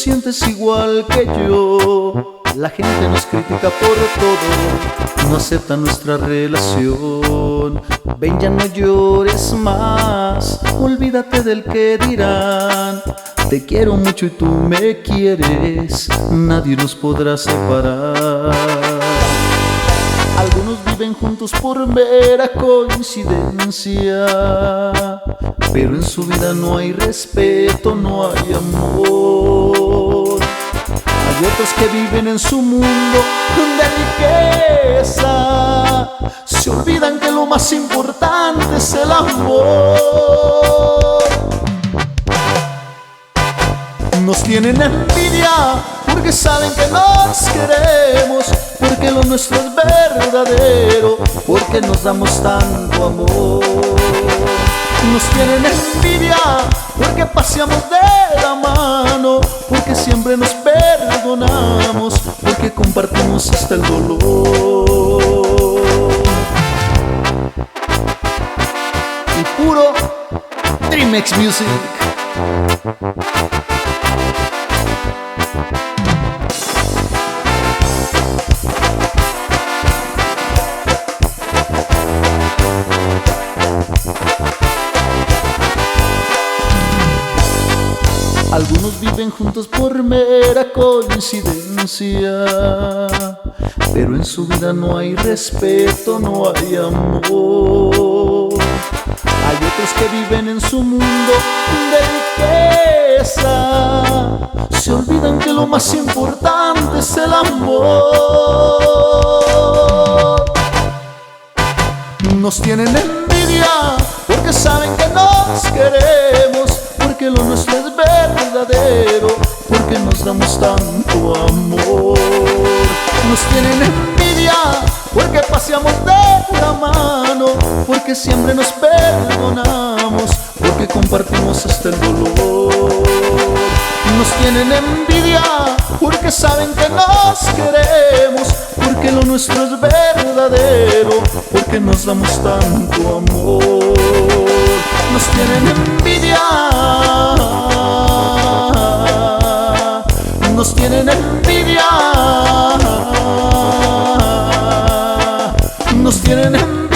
sientes igual que yo. La gente nos critica por todo, no acepta nuestra relación. Ven, ya no llores más, olvídate del que dirán. Te quiero mucho y tú me quieres, nadie nos podrá separar. Algunos viven juntos por mera coincidencia, pero en su vida no hay respeto, no hay amor. Hay otros que viven en su mundo de riqueza, se olvidan que lo más importante es el amor. Nos tienen envidia porque saben que nos queremos, porque lo nuestro es verdadero, porque nos damos tanto amor. Nos tienen envidia porque paseamos de la mano, porque siempre nos perdonamos, porque compartimos hasta el dolor. Y puro Dreamx Music. Algunos viven juntos por mera coincidencia, pero en su vida no hay respeto, no hay amor. Hay otros que viven en su mundo de riqueza, se olvidan que lo más importante es el amor. Nos tienen envidia porque saben que nos queremos, porque lo nuestro es verdadero, porque nos damos tanto amor. Nos tienen envidia porque paseamos de la mano, porque siempre nos perdonamos, porque compartimos hasta el dolor. Nos tienen envidia porque saben que nos queremos, porque lo nuestro es verdadero, porque nos damos tanto amor. Nos tienen envidia, nos tienen envidia, nos tienen envidia.